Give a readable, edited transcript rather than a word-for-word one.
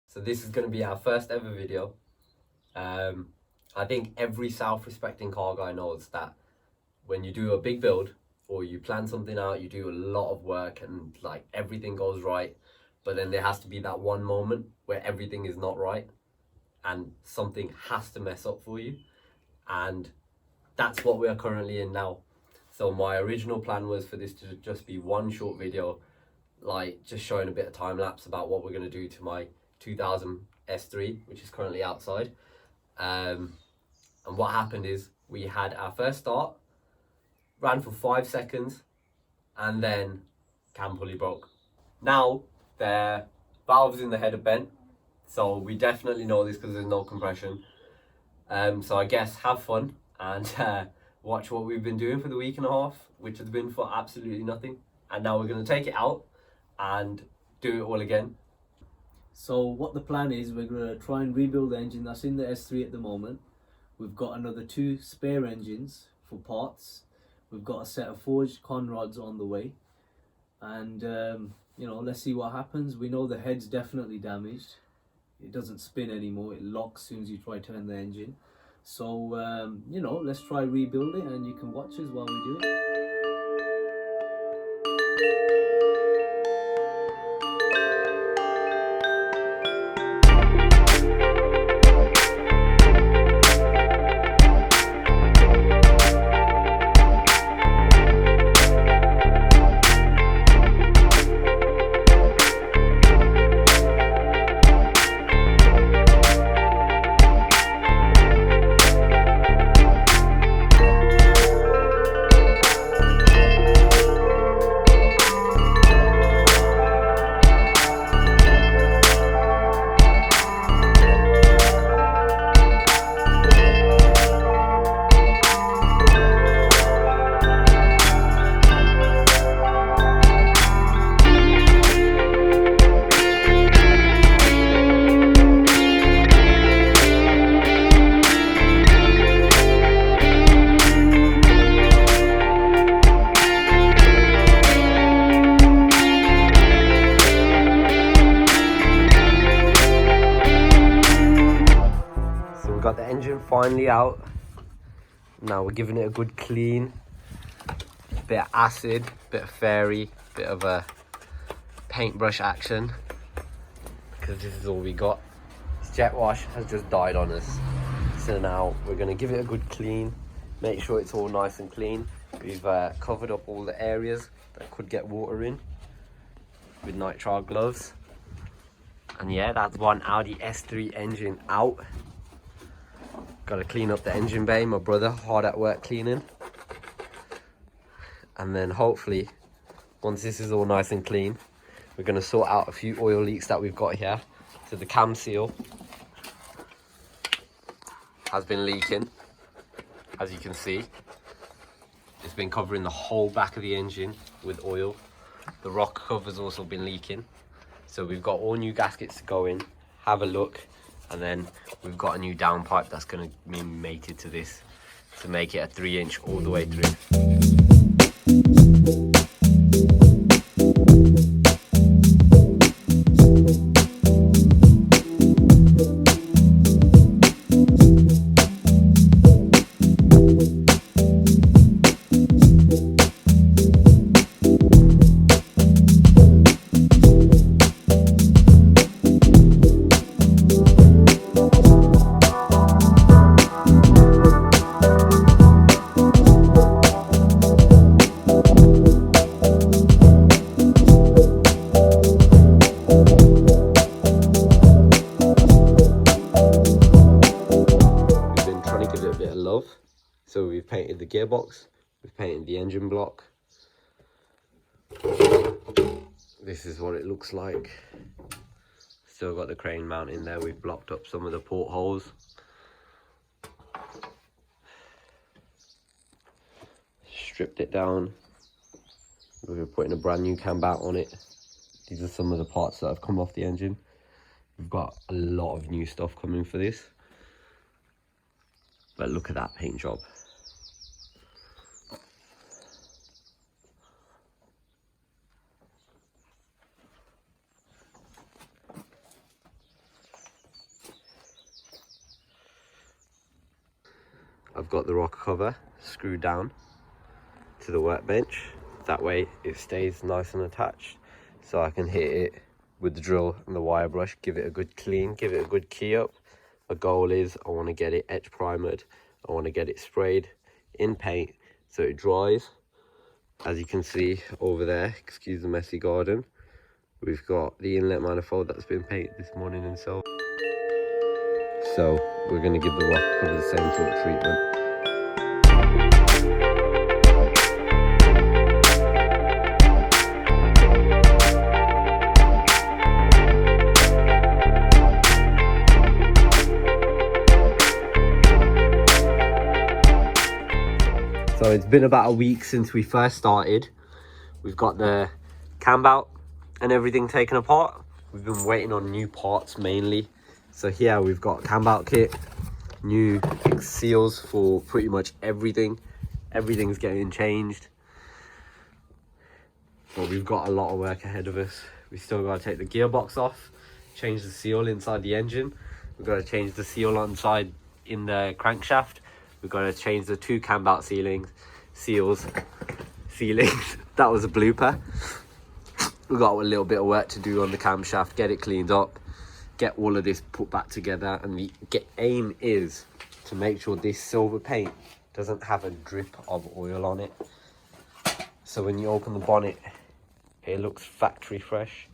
So this is going to be our first ever video. I think every self-respecting car guy knows that when you do a big build or you plan something out, you do a lot of work and like everything goes right, but then there has to be that one moment where everything is not right and something has to mess up for you. And that's what we are currently in now. So my original plan was for this to just be one short video, like just showing a bit of time lapse about what we're going to do to my 2000 S3, which is currently outside. And what happened is we had our first start, ran for 5 seconds, and then Cam Pulley broke. Now the valves in the head are bent, so we definitely know this because there's no compression. So I guess have fun and watch what we've been doing for the week and a half, which has been for absolutely nothing. And now we're going to take it out and do it all again. So what the plan is, we're going to try and rebuild the engine that's in the S3 at the moment. We've got another 2 spare engines for parts. We've got a set of forged con rods on the way. And you know, let's see what happens. We know the head's definitely damaged. It doesn't spin anymore, it locks as soon as you try to turn the engine. So you know, let's try rebuild it and you can watch us while we do it. We've got the engine finally out. Now we're giving it a good clean. Bit of acid, bit of fairy, bit of a paintbrush action. Because this is all we got. This jet wash has just died on us. So now we're going to give it a good clean. Make sure it's all nice and clean. We've covered up all the areas that could get water in with nitrile gloves. And yeah, that's one Audi S3 engine out. Got to clean up the engine bay. My brother hard at work cleaning. And then hopefully, once this is all nice and clean, we're going to sort out a few oil leaks that we've got here. So the cam seal has been leaking, as you can see. It's been covering the whole back of the engine with oil. The rock cover's also been leaking. So we've got all new gaskets to go in, have a look. And then we've got a new downpipe that's going to be mated to this to make it a 3-inch all the way through. So we've painted the gearbox, we've painted the engine block. This is what it looks like. Still got the crane mount in there. We've blocked up some of the portholes. Stripped it down. We're putting a brand new cam back on it. These are some of the parts that have come off the engine. We've got a lot of new stuff coming for this. But look at that paint job. I've got the rocker cover screwed down to the workbench. That way it stays nice and attached, so I can hit it with the drill and the wire brush, give it a good clean, give it a good key up. My goal is I want to get it etch primered, I want to get it sprayed in paint so it dries. As you can see over there, excuse the messy garden, we've got the inlet manifold that's been painted this morning in silver. So we're going to give the rocker cover the same sort of treatment. So it's been about a week since we first started. We've got the cam belt and everything taken apart. We've been waiting on new parts mainly. So here we've got cam belt kit, new seals for pretty much everything. Everything's getting changed. But we've got a lot of work ahead of us. We still got to take the gearbox off, change the seal inside the engine. We've got to change the seal inside in the crankshaft. We've got to change the 2 cam belt sealings. That was a blooper. We've got a little bit of work to do on the camshaft, get it cleaned up, get all of this put back together, and the aim is to make sure this silver paint doesn't have a drip of oil on it. So when you open the bonnet, it looks factory fresh.